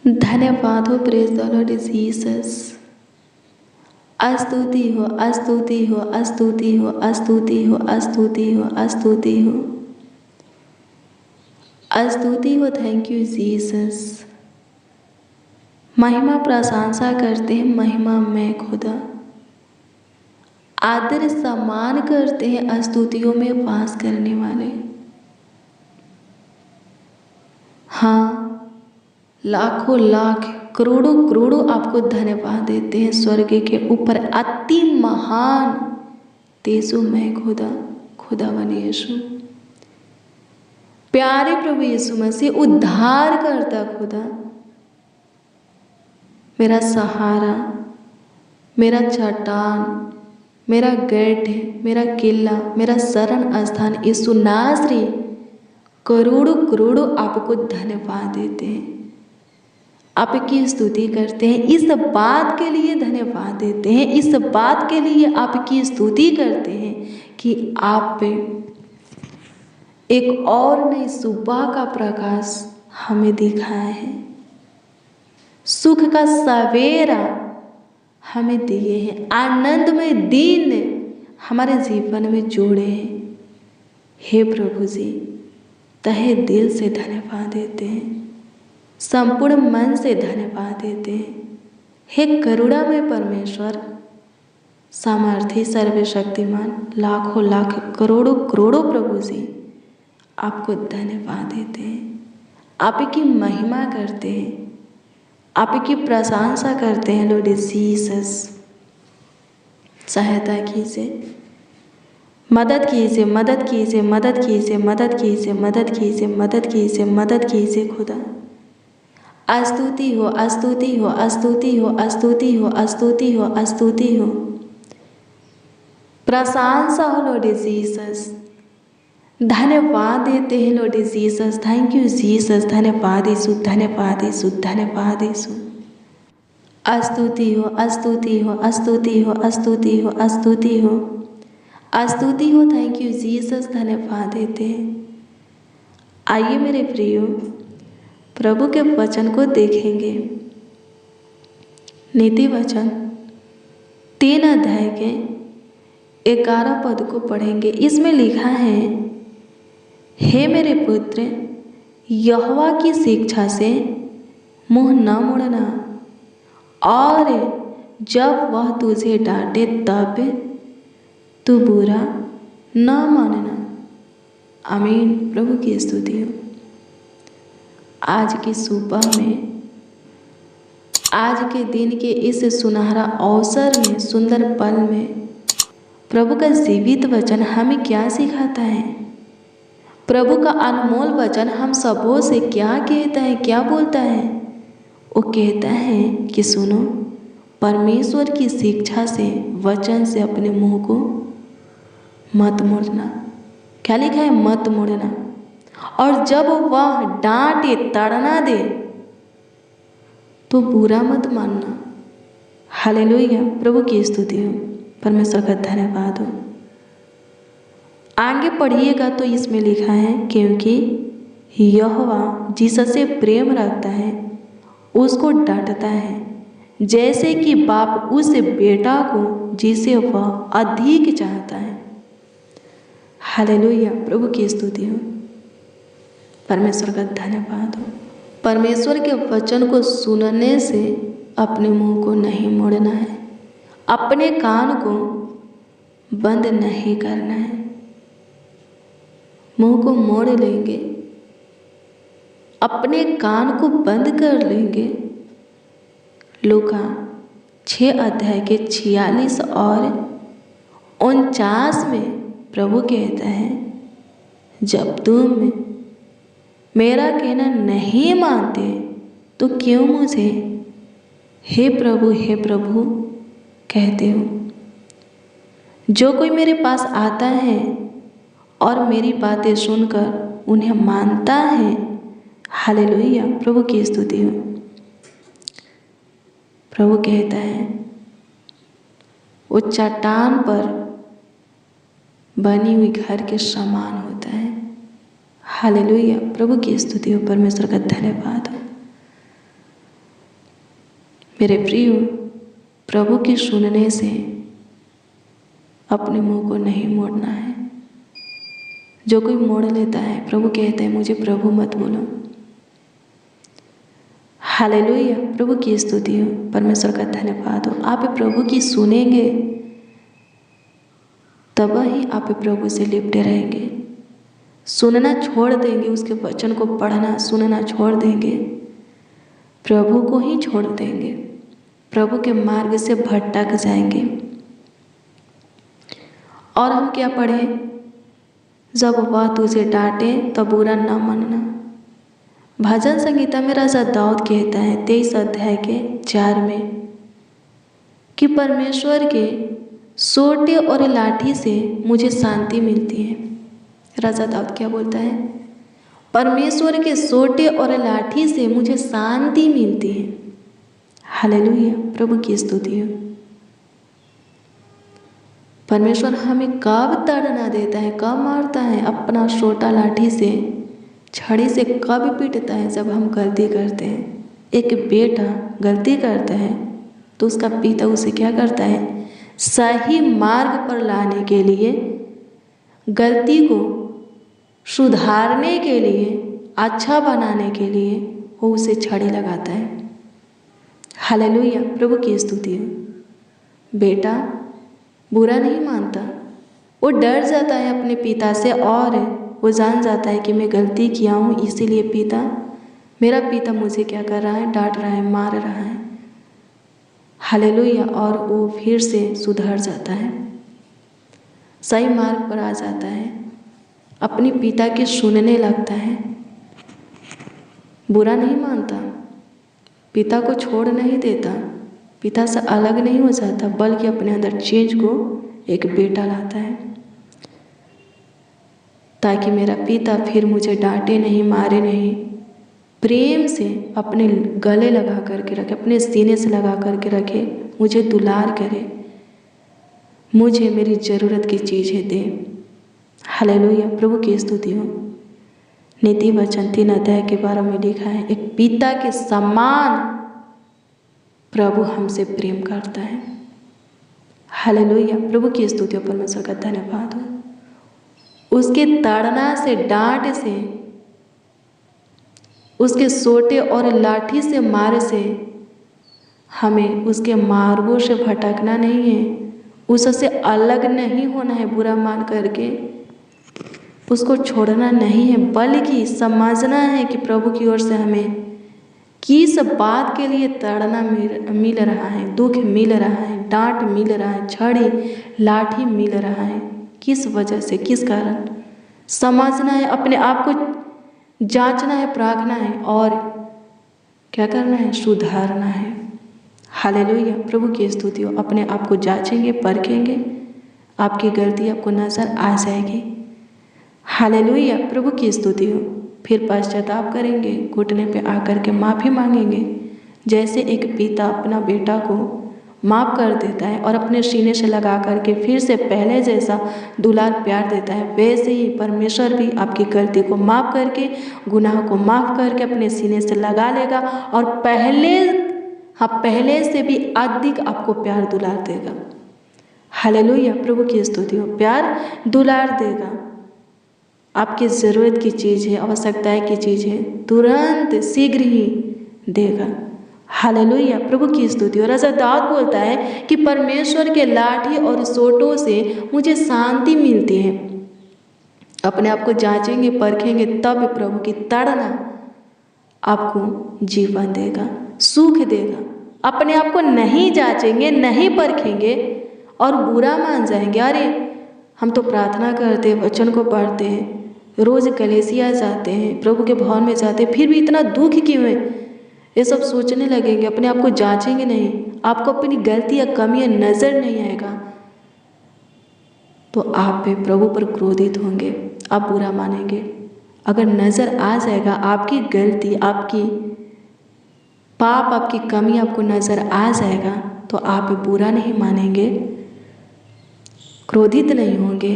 धन्यवाद हो, praise the Lord Jesus. स्तुति हो, स्तुति हो, स्तुति हो, स्तुति हो, स्तुति हो, स्तुति हो, स्तुति हो। Thank you Jesus. महिमा प्रशंसा करते हैं, महिमा में खुदा आदर सम्मान करते हैं स्तुतियों में वास करने वाले। हाँ, लाखों लाख करोड़ों करोड़ों आपको धन्यवाद देते हैं। स्वर्ग के ऊपर अति महान तेजो में खुदा, खुदावन यीशु, प्यारे प्रभु यीशु मसीह, उद्धार करता खुदा, मेरा सहारा, मेरा चट्टान, मेरा गेट है, मेरा किला, मेरा शरण स्थान यीशु नासरी, करोड़ों करोड़ों आपको धन्यवाद देते हैं, आपकी स्तुति करते हैं। इस बात के लिए धन्यवाद देते हैं, इस बात के लिए आपकी स्तुति करते हैं कि आप पे एक और नई सुबह का प्रकाश हमें दिखाया है, सुख का सवेरा हमें दिए हैं, आनंदमय दिन हमारे जीवन में जोड़े हैं। हे प्रभु जी, तहे दिल से धन्यवाद देते हैं, संपूर्ण मन से धन्यवाद देते हैं। हे करुणामय परमेश्वर, सामर्थी, सर्वशक्तिमान, लाखों लाख करोड़ों करोड़ों प्रभु जी, आपको धन्यवाद देते हैं, आपकी महिमा करते हैं, आपकी प्रशंसा करते हैं। लॉर्ड जीसस, सहायता कीजिए, मदद कीजिए, मदद कीजिए, मदद कीजिए, मदद कीजिए, मदद कीजिए, मदद कीजिए, मदद कीजिए खुदा। स्तुति हो, स्तुति हो, स्तुति हो, स्तुति हो, स्तुति हो, स्तुति हो, प्रशंसा हो लॉर्ड जीसस। धन्यवाद देते हैं Lord Jesus. Thank you Jesus. धन्यवाद यीशु, धन्यवाद यीशु, धन्यवाद यीशु। स्तुति हो, स्तुति हो, स्तुति हो, स्तुति हो, स्तुति हो, स्तुति हो। Thank you Jesus. धन्यवाद देते हैं। आइए मेरे प्रियो, प्रभु के वचन को देखेंगे। नीति वचन 3 अध्याय के 11 पद को पढ़ेंगे। इसमें लिखा है, हे मेरे पुत्र, यहोवा की शिक्षा से मुंह न मोड़ना, और जब वह तुझे डांटे तब तू बुरा न मानना। आमीन। प्रभु की स्तुति हो। आज की सुबह में, आज के दिन के इस सुनहरा अवसर में, सुंदर पल में, प्रभु का जीवित वचन हमें क्या सिखाता है? प्रभु का अनमोल वचन हम सबों से क्या कहता है, क्या बोलता है? वो कहता है कि सुनो, परमेश्वर की शिक्षा से, वचन से अपने मुंह को मत मोड़ना। क्या लिखा है? मत मोड़ना। और जब वह डांटे, ताड़ना दे, तो बुरा मत मानना। हालेलुया। प्रभु की स्तुति हो, परमेश्वर का धन्यवाद हो। आगे पढ़िएगा तो इसमें लिखा है, क्योंकि यहोवा जिससे प्रेम रखता है उसको डांटता है, जैसे कि बाप उस बेटा को जिसे वह अधिक चाहता है। हालेलुया। प्रभु की स्तुति हो, परमेश्वर का धन्यवाद हो। परमेश्वर के वचन को सुनने से अपने मुंह को नहीं मोड़ना है, अपने कान को बंद नहीं करना है। मुंह को मोड़ लेंगे, अपने कान को बंद कर लेंगे। लूका 6 अध्याय के 46 और 49 में प्रभु कहता है, जब तुम मेरा कहना नहीं मानते तो क्यों मुझे हे प्रभु कहते हो? जो कोई मेरे पास आता है और मेरी बातें सुनकर उन्हें मानता है, हालेलुया। प्रभु की स्तुति हो। प्रभु कहता है, वो चट्टान पर बनी हुई घर के समान होता है। हालेलुया। प्रभु की स्तुति हो, परमेश्वर का धन्यवाद हो। मेरे प्रियो, प्रभु की सुनने से अपने मुंह को नहीं मोड़ना है। जो कोई मोड़ लेता है, प्रभु कहते हैं मुझे प्रभु मत बोलो। हालेलुया, प्रभु की स्तुति हो, परमेश्वर का धन्यवाद हो। आप प्रभु की सुनेंगे तब ही आप प्रभु से लिपटे रहेंगे। सुनना छोड़ देंगे, उसके वचन को पढ़ना सुनना छोड़ देंगे, प्रभु को ही छोड़ देंगे, प्रभु के मार्ग से भटक जाएंगे। और हम क्या पढ़ें? जब वह तुझे डांटे तब बुरा न मानना। भजन संगीता में राजा दाऊद कहता है 23 अध्याय के 4 में कि परमेश्वर के सोटे और लाठी से मुझे शांति मिलती है। राजा दाऊद क्या बोलता है? परमेश्वर के सोटे और लाठी से मुझे शांति मिलती है। हालेलुया, प्रभु की स्तुति हो। परमेश्वर हमें कब ताड़ना देता है, कब मारता है? अपना सोटा लाठी से, छड़ी से कब पीटता है? जब हम गलती करते हैं। एक बेटा गलती करता है तो उसका पिता उसे क्या करता है? सही मार्ग पर लाने के लिए, गलती को सुधारने के लिए, अच्छा बनाने के लिए वो उसे छड़ी लगाता है। हालेलुया, प्रभु की स्तुति हो। बेटा बुरा नहीं मानता, वो डर जाता है अपने पिता से और वो जान जाता है कि मैं गलती किया हूँ, इसीलिए मेरा पिता मुझे क्या कर रहा है? डांट रहा है, मार रहा है। हालेलुया, और वो फिर से सुधर जाता है, सही मार्ग पर आ जाता है, अपने पिता की सुनने लगता है, बुरा नहीं मानता, पिता को छोड़ नहीं देता, पिता से अलग नहीं हो जाता, बल्कि अपने अंदर चेंज को एक बेटा लाता है, ताकि मेरा पिता फिर मुझे डांटे नहीं, मारे नहीं, प्रेम से अपने गले लगा करके रखे, अपने सीने से लगा करके रखे, मुझे दुलार करे, मुझे मेरी ज़रूरत की चीज़ें दे। हालेलुया, प्रभु की स्तुति हो। नीति वचन 3 अध्याय के 12 में लिखा है, एक पिता के समान प्रभु हमसे प्रेम करता है। हालेलुया, प्रभु की स्तुति हो, परमेश्वर का धन्यवाद हो। उसके ताड़ना से, डांट से, उसके सोटे और लाठी से, मार से हमें उसके मार्गों से भटकना नहीं है, उससे अलग नहीं होना है, बुरा मान करके उसको छोड़ना नहीं है, बल्कि समझना है कि प्रभु की ओर से हमें किस बात के लिए ताड़ना मिल रहा है, दुख मिल रहा है, डांट मिल रहा है, छड़ी लाठी मिल रहा है, किस वजह से, किस कारण समझना है, अपने आप को जांचना है, परखना है और क्या करना है? सुधारना है। हालेलुया, प्रभु की स्तुति हो। अपने आप को जांचेंगे, परखेंगे, आपकी गलती आपको नजर आ जाएगी। हालेलुया, प्रभु की स्तुति हो। फिर पश्चाताप करेंगे, घुटने पे आकर के माफ़ी मांगेंगे, जैसे एक पिता अपना बेटा को माफ़ कर देता है और अपने सीने से लगा करके फिर से पहले जैसा दुलार प्यार देता है, वैसे ही परमेश्वर भी आपकी गलती को माफ़ करके, गुनाह को माफ़ करके अपने सीने से लगा लेगा और पहले से भी अधिक आपको प्यार दुलार देगा। हालेलुया, प्रभु की स्तुति हो। प्यार दुलार देगा, आपकी ज़रूरत की चीज़ है, आवश्यकता की चीज़ है, तुरंत शीघ्र ही देगा। हालेलुया, प्रभु की स्तुति हो। राजा दाऊद बोलता है कि परमेश्वर के लाठी और सोटों से मुझे शांति मिलती है। अपने आप को जांचेंगे, परखेंगे, तब प्रभु की ताड़ना आपको जीवन देगा, सुख देगा। अपने आप को नहीं जांचेंगे, नहीं परखेंगे और बुरा मान जाएंगे, अरे हम तो प्रार्थना करते हैं, वचन को पढ़ते हैं, रोज़ कलीसिया जाते हैं, प्रभु के भवन में जाते हैं, फिर भी इतना दुख क्यों है? ये सब सोचने लगेंगे, अपने आप को जांचेंगे नहीं, आपको अपनी गलती या कमियां नज़र नहीं आएगा, तो आप पे प्रभु पर क्रोधित होंगे, आप बुरा मानेंगे। अगर नज़र आ जाएगा आपकी गलती, आपकी पाप, आपकी कमी आपको नज़र आ जाएगा, तो आप बुरा नहीं मानेंगे, क्रोधित नहीं होंगे,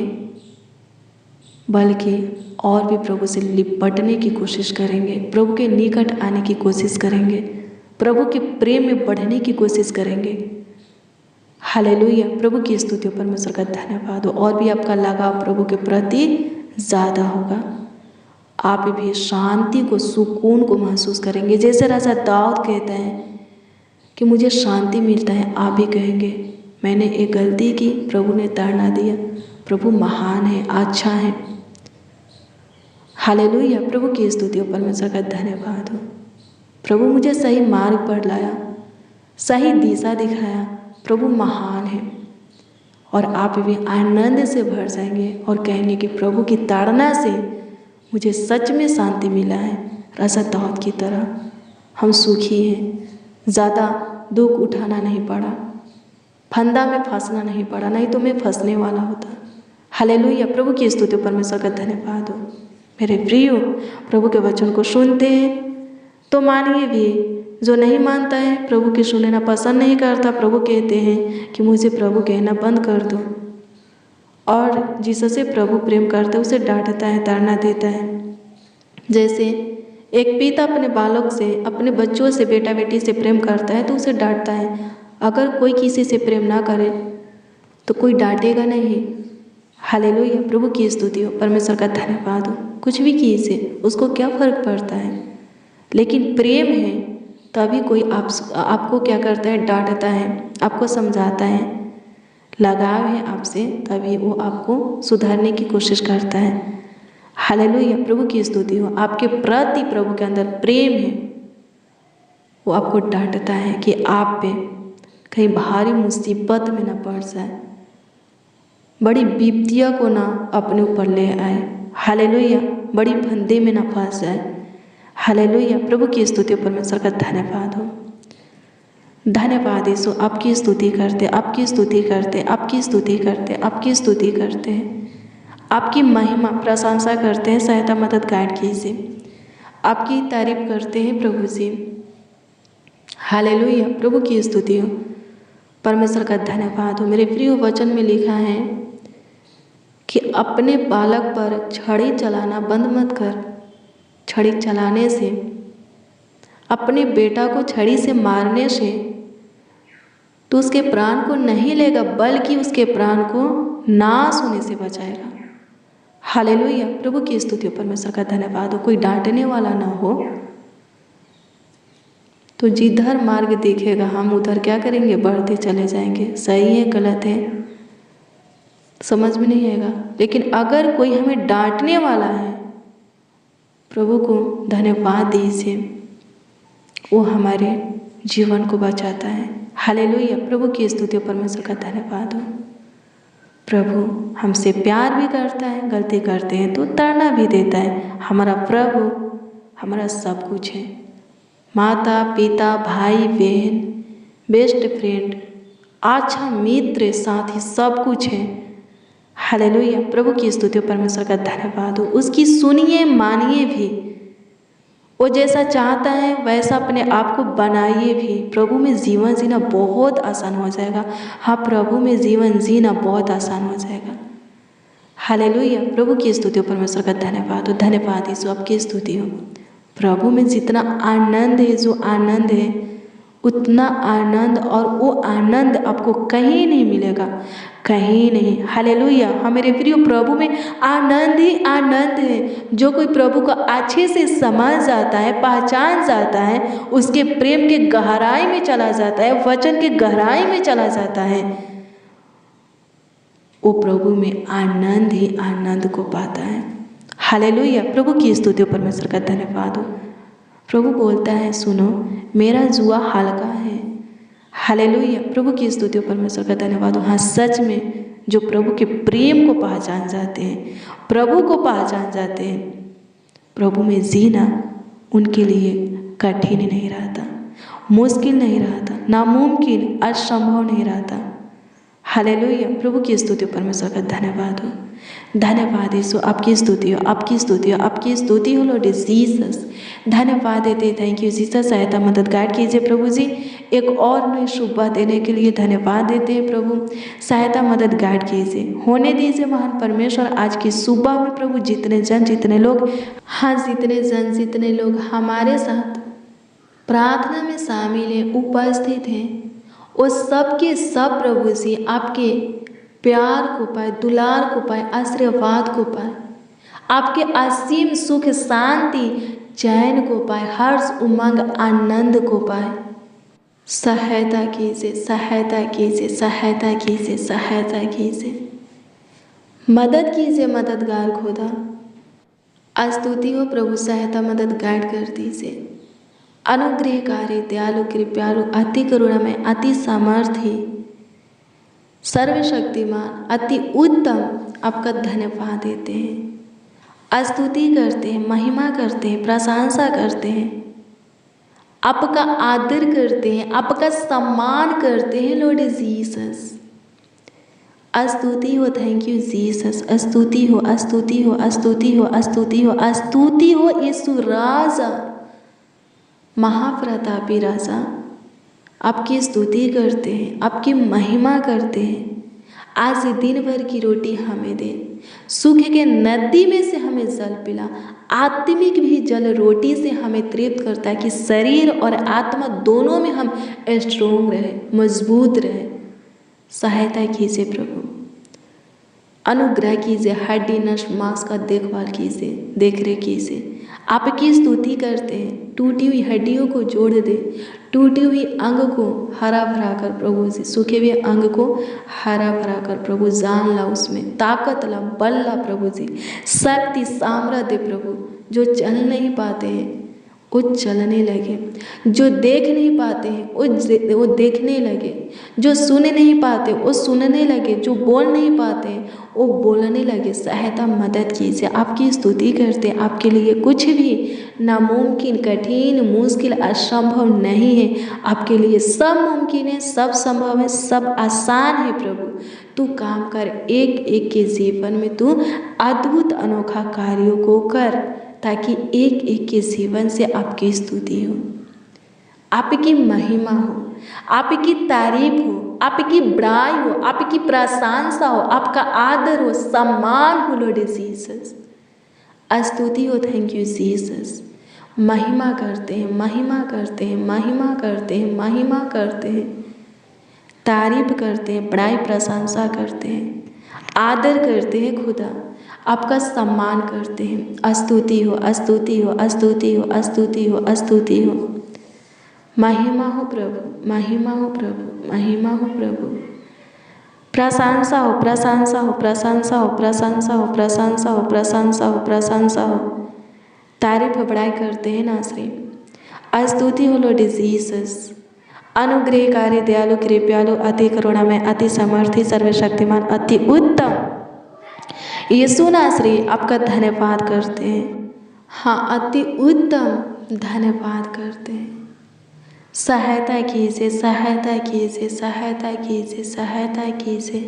बल्कि और भी प्रभु से लिपटने की कोशिश करेंगे, प्रभु के निकट आने की कोशिश करेंगे। प्रभु के प्रेम में बढ़ने की कोशिश करेंगे। हालेलुया, प्रभु की स्तुति, परमेश्वर का धन्यवाद हो। और भी आपका लगाव प्रभु के प्रति ज़्यादा होगा। आप भी शांति को, सुकून को महसूस करेंगे। जैसे राजा दाऊद कहते हैं कि मुझे शांति मिलता है, आप भी कहेंगे मैंने एक गलती की, प्रभु ने ताड़ना दिया, प्रभु महान है, अच्छा है। हालेलुया, प्रभु की स्तुति, परमेश्वर का धन्यवाद हो। प्रभु मुझे सही मार्ग पर लाया, सही दिशा दिखाया, प्रभु महान है। और आप भी आनंद से भर जाएंगे और कहेंगे कि प्रभु की ताड़ना से मुझे सच में शांति मिला है। राजा दाऊद की तरह हम सुखी हैं, ज़्यादा दुख उठाना नहीं पड़ा, फंदा में फंसना नहीं पड़ा, नहीं तो मैं फंसने वाला होता। हालेलुया, प्रभु की स्तुति, परमेश्वर का धन्यवाद हो। मेरे प्रियो, प्रभु के वचन को सुनते हैं तो मानिए भी, जो नहीं मानता है, प्रभु के सुनना पसंद नहीं करता, प्रभु कहते हैं कि मुझे प्रभु कहना बंद कर दो। और जिससे प्रभु प्रेम करता है उसे डांटता है, ताड़ना देता है। जैसे एक पिता अपने बालक से, अपने बच्चों से, बेटा बेटी से प्रेम करता है तो उसे डांटता है। अगर कोई किसी से प्रेम ना करे तो कोई डांटेगा नहीं। हालेलुया, प्रभु की स्तुति हो, परमेश्वर का धन्यवाद हो। कुछ भी कीजिए, उसको क्या फ़र्क पड़ता है। लेकिन प्रेम है तभी कोई आपको क्या करता है, डांटता है, आपको समझाता है। लगाव है आपसे तभी वो आपको सुधारने की कोशिश करता है। हालेलुया, प्रभु की स्तुति हो। आपके प्रति प्रभु के अंदर प्रेम है, वो आपको डांटता है कि आप पे कहीं भारी मुसीबत में ना पड़ जाए, बड़ी विपत्तियों को ना अपने ऊपर ले आए। हालेलुया, बड़ी फंदे में ना फंस जाए। हालेलुया, प्रभु की स्तुति, परमेश्वर का धन्यवाद हो। धन्यवाद यीशु, आपकी स्तुति करते, आपकी स्तुति करते, आपकी स्तुति करते, आपकी स्तुति करते हैं, आपकी महिमा प्रशंसा करते हैं। सहायता मदद गाइड कीजिए, आपकी तारीफ करते हैं प्रभु जी। हालेलुया, प्रभु की स्तुति हो, परमेश्वर का धन्यवाद हो। मेरे प्रिय वचन में लिखा है कि अपने बालक पर छड़ी चलाना बंद मत कर। छड़ी चलाने से, अपने बेटा को छड़ी से मारने से तो उसके प्राण को नहीं लेगा, बल्कि उसके प्राण को नाश होने से बचाएगा। हालेलुया, प्रभु की स्तुति, परमेश्वर का धन्यवाद हो। कोई डांटने वाला ना हो तो जिधर मार्ग दिखेगा हम उधर क्या करेंगे, बढ़ते चले जाएंगे। सही है, गलत है, समझ में नहीं आएगा। लेकिन अगर कोई हमें डांटने वाला है, प्रभु को धन्यवाद दीजिए, वो हमारे जीवन को बचाता है। हालेलुया, प्रभु की स्तुति, परमेश्वर का धन्यवाद हो। प्रभु हमसे प्यार भी करता है, गलती करते हैं तो ताड़ना भी देता है। हमारा प्रभु हमारा सब कुछ है, माता पिता, भाई बहन, बेस्ट फ्रेंड, अच्छा मित्र, साथी, सब कुछ है। हालेलुया, प्रभु की स्तुति, परमेश्वर का धन्यवाद हो। उसकी सुनिए, मानिए भी। वो जैसा चाहता है वैसा अपने आप को बनाइए भी। प्रभु में जीवन जीना बहुत आसान हो जाएगा। हाँ, प्रभु में जीवन जीना बहुत आसान हो जाएगा। हालेलुया, प्रभु की स्तुति हो, परमेश्वर का धन्यवाद हो। धन्यवाद यीशु, आपकी स्तुति हो। प्रभु में जितना आनंद है, जो आनंद है उतना आनंद, और वो आनंद आपको कहीं नहीं मिलेगा, कहीं नहीं। हालेलुया, हाँ मेरे प्रिय, प्रभु में आनंद ही आनंद है। जो कोई प्रभु को अच्छे से समझ जाता है, पहचान जाता है, उसके प्रेम के गहराई में चला जाता है, वचन के गहराई में चला जाता है, वो प्रभु में आनंद ही आनंद को पाता है। हालेलुया, प्रभु की स्तुति, परमेश्वर का धन्यवाद हो। प्रभु बोलता है, सुनो मेरा जुआ हल्का है। हालेलुया, प्रभु की स्तुति, परमेश्वर का धन्यवाद हो। हाँ, सच में जो प्रभु के प्रेम को पहचान जाते हैं, प्रभु को पहचान जाते हैं, प्रभु में जीना उनके लिए कठिन नहीं रहता, मुश्किल नहीं रहता, नामुमकिन, असंभव नहीं रहता। हालेलुया, प्रभु की स्तुति, परमेश्वर का धन्यवाद हो। धन्यवाद यीशु, आपकी स्तुति हो, आपकी स्तुति हो, आपकी स्तुति हो लॉर्ड जीसस। धन्यवाद देते, थैंक यू जीसस। सहायता मदद गाइड कीजिए प्रभु जी, एक और नई सुबह देने के लिए धन्यवाद देते हैं प्रभु। सहायता मदद गाइड कीजिए, होने दीजिए महान परमेश्वर। आज की सुबह में प्रभु जितने जन, जितने लोग, हाँ जितने जन, जितने लोग हमारे साथ प्रार्थना में शामिल हैं, उपस्थित हैं, वो सब के सब प्रभु से आपके प्यार को पाए, दुलार को पाए, आशीर्वाद को पाए, आपके असीम सुख, शांति, चैन को पाए, हर्ष, उमंग, आनंद को पाए। सहायता कीजिए, सहायता कीजिए, सहायता कीजिए, सहायता कीजिए, मदद कीजिए मददगार खुदा। स्तुति हो प्रभु, सहायता मदद गाइड कर दीजिए। अनुग्रहकारी, दयालु, कृपालु, अति करुणामय, अति सामर्थी, सर्वशक्तिमान, अति उत्तम आपका धन्यवाद देते हैं, स्तुति करते हैं, महिमा करते हैं, प्रशंसा करते हैं, आपका आदर करते हैं, आपका सम्मान करते हैं लॉर्ड जीसस। स्तुति हो, थैंक यू जीसस। स्तुति हो, स्तुति हो, स्तुति हो, स्तुति हो, स्तुति हो यीशु राजा, महाप्रतापी राजा। आपकी स्तुति करते हैं, आपकी महिमा करते हैं। आज दिन भर की रोटी हमें दे, सुख के नदी में से हमें जल पिला। आत्मिक भी जल रोटी से हमें तृप्त करता है कि शरीर और आत्मा दोनों में हम स्ट्रोंग रहे, मजबूत रहे। सहायता कीजिए प्रभु, अनुग्रह कीजिए, हड्डी नस मांस का देखभाल कीजिए, देख रेख कीजिए। आपकी स्तुति करते हैं, टूटी हुई हड्डियों को जोड़ दे, टूटी हुई अंग को हरा भरा कर प्रभु जी, सूखे हुए अंग को हरा भरा कर प्रभु, जान ला, उसमें ताकत ला, बल ला प्रभु जी, शक्ति सामर्थ्य प्रभु। जो चल नहीं पाते हैं वो चलने लगे, जो देख नहीं पाते हैं वो देखने लगे, जो सुन नहीं पाते वो सुनने लगे, जो बोल नहीं पाते हैं वो बोलने लगे। सहायता मदद कीजिए। आपकी स्तुति करते, आपके लिए कुछ भी नामुमकिन, कठिन, मुश्किल, असंभव नहीं है। आपके लिए सब मुमकिन है, सब संभव है, सब आसान है प्रभु। तू काम कर, एक एक के जीवन में तू अद्भुत अनोखा कार्यों को कर, ताकि एक एक के जीवन से आपकी स्तुति हो, आपकी महिमा हो, आपकी तारीफ हो, आपकी बड़ाई हो, आपकी प्रशंसा हो, आपका आदर हो, सम्मान हो लॉर्ड जीसस। स्तुति हो, थैंक यू जीसस। महिमा करते हैं, महिमा करते हैं, महिमा करते हैं, महिमा करते हैं, तारीफ करते हैं, बड़ाई प्रशंसा करते हैं, आदर करते हैं खुदा, आपका सम्मान करते हैं। स्तुति हो, स्तुति हो, स्तुति हो, स्तुति हो, स्तुति हो। महिमा हो प्रभु, महिमा हो प्रभु, महिमा हो प्रभु। प्रशंसा हो, प्रशंसा हो, प्रशंसा हो, प्रशंसा हो, प्रशंसा हो, प्रशंसा हो, प्रशंसा हो। तारीफ बड़ाई करते हैं नासरी। स्तुति हो लॉर्ड जीसस। अनुग्रहकारी, दयालु, कृपालु, अति करुणामय, अति समर्थी, सर्वशक्तिमान, अति उत्तम यीशु नासरी आपका धन्यवाद करते हैं। हाँ, अति उत्तम धन्यवाद करते हैं। सहायता कीजिए, सहायता कीजिए, सहायता कीजिए, सहायता कीजिए,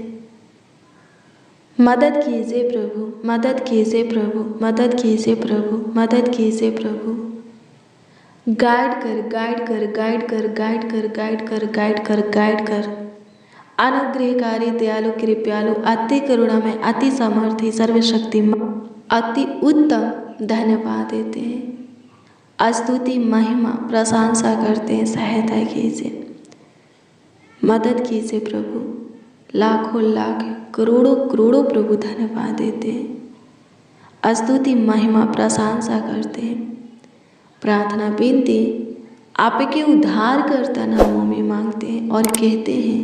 मदद कीजिए प्रभु, मदद कीजिए प्रभु, मदद कीजिए प्रभु, मदद कीजिए प्रभु। गाइड कर, गाइड कर, गाइड कर, गाइड कर, गाइड कर, गाइड कर, गाइड कर। अनुग्रहकारी, दयालु, कृपालु, अति करुणामय, अति सामर्थी, सर्वशक्तिमान, अति उत्तम धन्यवाद देते हैं। स्तुति, महिमा, प्रशंसा करते हैं। सहायता कीजिए, मदद कीजिए प्रभु। लाखों लाख, करोड़ों करोड़ों प्रभु धन्यवाद देते हैं। स्तुति, महिमा, प्रशंसा करते हैं। प्रार्थना विनती आपके उद्धारकर्ता नामों में मांगते हैं और कहते हैं,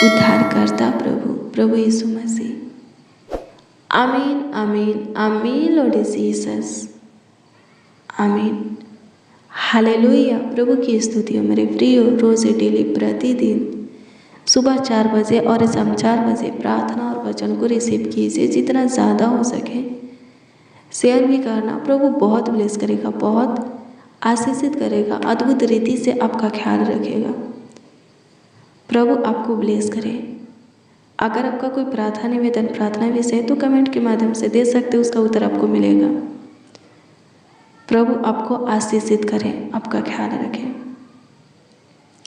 उद्धारकर्ता प्रभु, प्रभु यीशु मसीह। आमीन, आमीन, आमीन लॉर्ड जीसस, आमीन। हालेलुया। प्रभु की स्तुति हो मेरे प्रियो। रोज़ डेली प्रतिदिन सुबह 4 बजे और शाम 4 बजे प्रार्थना और वचन को रिसीव कीजिए, जितना ज़्यादा हो सके शेयर भी करना। प्रभु बहुत ब्लेस करेगा, बहुत आशीषित करेगा, अद्भुत रीति से आपका ख्याल रखेगा। प्रभु आपको ब्लेस करे। अगर आपका कोई प्रार्थना निवेदन, प्रार्थना विषय है तो कमेंट के माध्यम से दे सकते हो, उसका उत्तर आपको मिलेगा। प्रभु आपको आशीषित करें, आपका ख्याल रखें।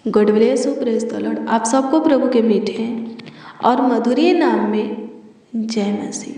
God bless you, praise the Lord. आप सबको प्रभु के मीठे और मधुर नाम में जय मसीह।